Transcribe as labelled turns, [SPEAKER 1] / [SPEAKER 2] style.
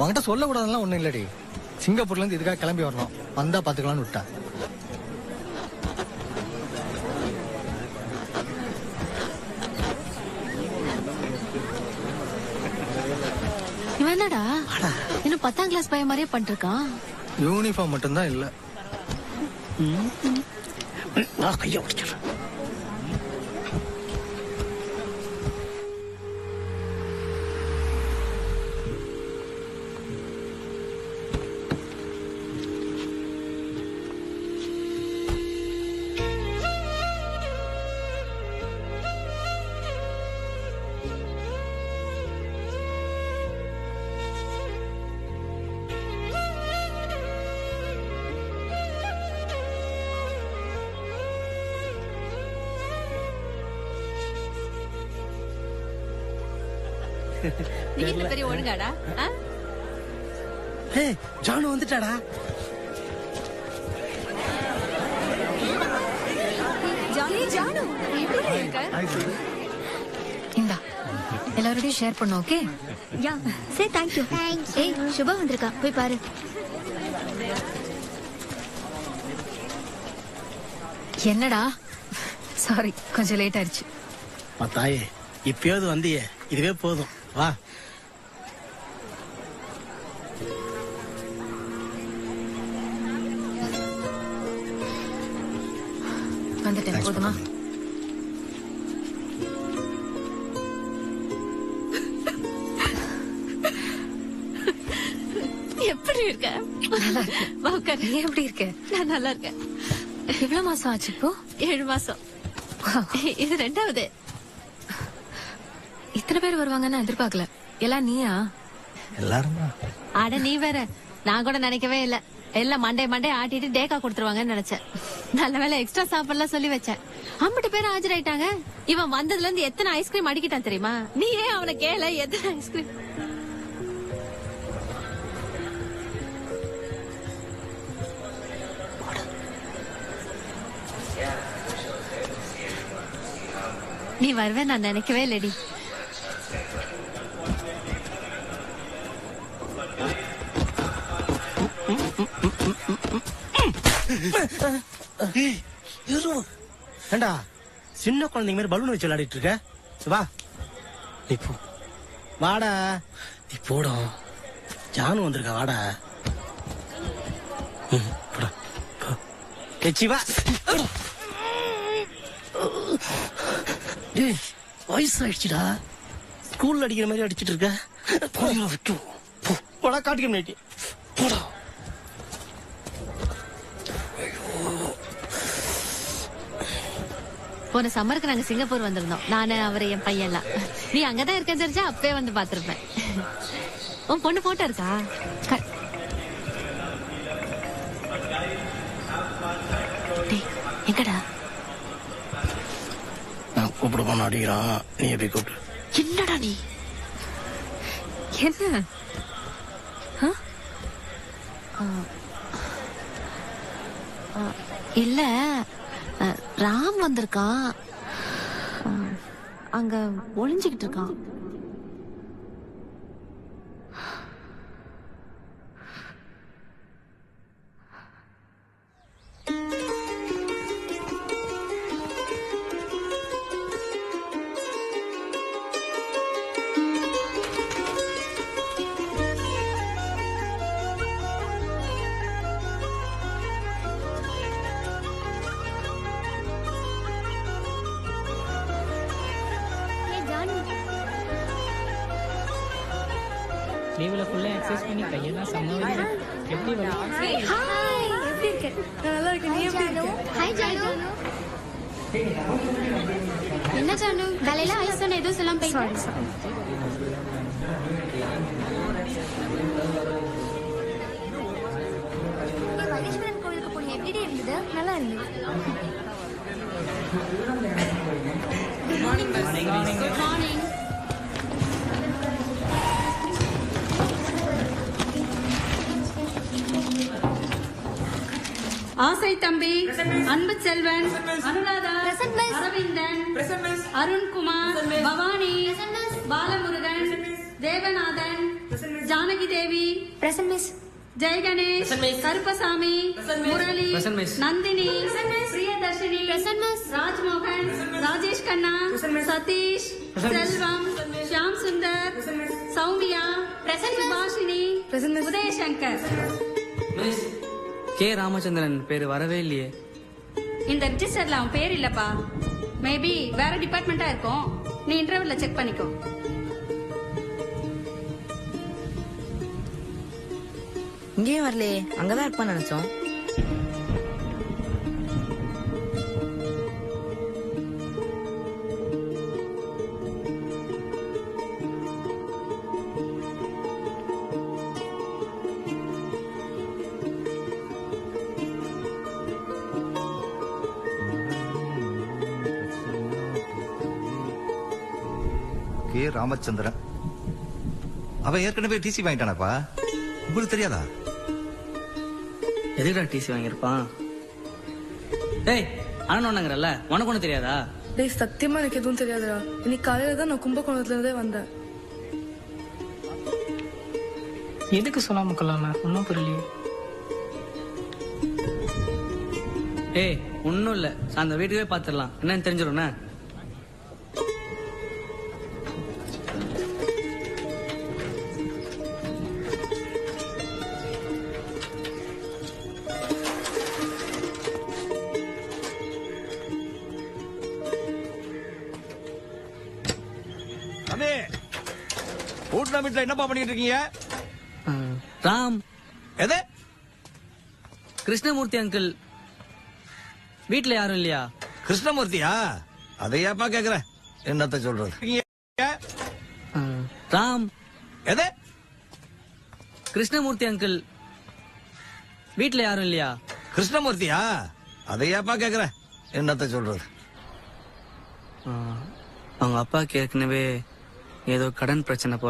[SPEAKER 1] உன்கிட்ட சொல்ல கூடாதுலாம் ஒண்ணும் இல்லடி. சிங்கப்பூர்ல இருந்து இதுக்காக கிளம்பி வரணும், வந்தா பாத்துக்கலாம்னு விட்டா.
[SPEAKER 2] இவன் என்னடா இன்னும் 10ஆம் கிளாஸ் பையன் மாதிரியே பண்ணிருக்கான்.
[SPEAKER 1] யூனிஃபார்ம் மட்டும்தான் இல்ல.
[SPEAKER 3] கைய உடைச்சிடுறேன்.
[SPEAKER 2] நீங்க பெரிய ஒழுங்காடா.
[SPEAKER 3] ஜானு வந்துட்டாடா.
[SPEAKER 2] இந்தா எல்லாரோடையும் ஷேர் பண்ணு. Okay
[SPEAKER 4] yeah say thank you. ஏய் சுபா வந்திருக்கா, போய் பாரு.
[SPEAKER 2] என்னடா சாரி கொஞ்சம் லேட் ஆயிடுச்சு.
[SPEAKER 3] தாயே இப்பயாவது வந்தியே, இதுவே போதும். வா.
[SPEAKER 2] வந்துட்டேன், போதுமா? எப்படி இருக்க? நல்லா இருக்க. நீ எப்படி இருக்க? நான் நல்லா இருக்கேன். எவ்வளவு மாசம் ஆச்சு இப்போ? 7 மாசம். இது 2வது. இத்தனை பேர் வருவாங்கன்னு எதிர்பார்க்கல. எல்லாம் நீயா?
[SPEAKER 1] எல்லாரும்
[SPEAKER 2] அட நீ வேற, நான் கூட நினைக்கவே இல்ல. எல்லாம் மண்டே ஆட்டிட்டு டேக்கா கொடுத்துருவாங்கன்னு நினைச்சேன். நல்ல வேலை எக்ஸ்ட்ரா சாப்பாடுலாம் சொல்லி வச்சேன். 50 பேர் ஆஜராயிட்டாங்க. இவன் வந்ததுல இருந்து எத்தனை ஐஸ்கிரீம் அடிக்கிட்டான் தெரியுமா? நீ ஏன் அவனை கேள எத்தனை ஐஸ்கிரீம்? நீ வருவே நான் நினைக்கவே இல்லடி.
[SPEAKER 3] ஏண்டா சின்ன குழந்தைங்க மாதிரி பலூன் வச்சு விளையாடிட்டு இருக்க? வா இப்போ வாடா. நீ போடா, ஜானு வந்திருக்கா. வாடா போடா. வா. வயசாயிடுச்சுடா, ஸ்கூல்ல அடிக்கிற மாதிரி அடிச்சிட்டு இருக்க. போடா காட்டிக்க முன்னாடி போடா.
[SPEAKER 2] போன சம்மருக்கு நாங்க சிங்கப்பூர் வந்திருந்தோம். நானு அவரு என் பையன் எல்லாம். நீ அங்கதான் இருக்க தெரிஞ்சா அப்பவே வந்து பாத்துருப்பேன். உன் பொண்ணு போட்டோ இருக்கா? எங்கடா?
[SPEAKER 3] நான் கூப்பிட போன அடிக்கிறான், நீ எப்படி கூப்பிடு.
[SPEAKER 2] என்னடா நீ? என்ன இல்ல, ராம் வந்திருக்கான். அங்க ஒளிஞ்சுக்கிட்டு இருக்கான்.
[SPEAKER 5] லீவ்ல ஃபுல்லா எக்ஸசைஸ் பண்ணி கையெல்லாம் செம்ம வலி. எப்படி வலி?
[SPEAKER 4] ஹாய், எப்படி இருக்க?
[SPEAKER 2] நான் நல்லா இருக்கேன். நீ எப்படி இருக்க?
[SPEAKER 4] ஹாய் ஜானு. என்ன ஜானு காலையில ஐஸ் சொன்ன எதுவும் சொல்லாம போயிட்ட? மகேஸ்வரன் கோயிலுக்கு போய் எப்படி இருந்தது? நல்லா இருந்தது. Good morning. Good morning.
[SPEAKER 6] ஆசை தம்பி, அன்பு செல்வன், அனுராதா, அரவிந்தன், அருண்குமார், பவானி, பாலமுருகன், தேவநாதன், ஜானகி தேவி,
[SPEAKER 4] பிரசன்ட் மிஸ்.
[SPEAKER 6] ஜெய் கணேஷ், கருப்பசாமி, முரளி, நந்தினி, பிரியதர்ஷினி, ராஜ்மோகன், ராஜேஷ் கண்ணா, சதீஷ், செல்வம், ஷியாம் சுந்தர், சௌமியா, சுபாஷினி, உதயசங்கர்.
[SPEAKER 5] கே ராமச்சந்திரன் பேரு வரவே இல்லையே.
[SPEAKER 6] இந்த ரிஜிஸ்டர்ல அவன் பேர் இல்லப்பா. மேபி வேற டிபார்ட்மெண்டா இருக்கும். நீ இன்டர்வியூல செக் பண்ணிக்கோ.
[SPEAKER 7] இங்கேயும் வரலையே, அங்கதான் இருப்பான்னு நினைச்சோம்.
[SPEAKER 8] கே ராமச்சந்திரன் அவன் ஏற்கனவே டிசி வாங்கிட்டானப்பா. உங்களுக்கு தெரியாதா?
[SPEAKER 5] எதுக்குடா டிசி வாங்கியிருப்பான்? ஏய் அண்ணங்கிறல்ல, உனக்கு ஒண்ணு தெரியாதா?
[SPEAKER 9] டேய் சத்தியமா எனக்கு எதுவும் தெரியாதுடா. இன்னைக்கு காலையில தான் நான் கும்பகோணத்துல இருந்தே வந்தேன்.
[SPEAKER 5] எதுக்கு சொல்லாம கொள்ளாம ஒன்னும் புரியலையே. ஏய் ஒன்னும் இல்ல, அந்த வீட்டுக்கே பாத்துடலாம், என்னன்னு தெரிஞ்சிடும்.
[SPEAKER 8] ஊட்டின வீட்டுல என்னப்பா பண்ணிட்டு இருக்கீங்க?
[SPEAKER 5] ராம்,
[SPEAKER 8] எது?
[SPEAKER 5] கிருஷ்ணமூர்த்தி அங்கிள் வீட்டுல யாரும் இல்லையா?
[SPEAKER 8] கிருஷ்ணமூர்த்தியா? அதையாப்பா கேக்குற? என்னத்த சொல்றது?
[SPEAKER 5] ராம்,
[SPEAKER 8] எது?
[SPEAKER 5] கிருஷ்ணமூர்த்தி அங்கிள் வீட்டுல யாரும் இல்லையா?
[SPEAKER 8] கிருஷ்ணமூர்த்தியா? அதையாப்பா கேக்குற? என்னத்த சொல்றது?
[SPEAKER 5] அவங்க அப்பாக்கு ஏற்கனவே ஏதோ கடன் பிரச்சனை போல.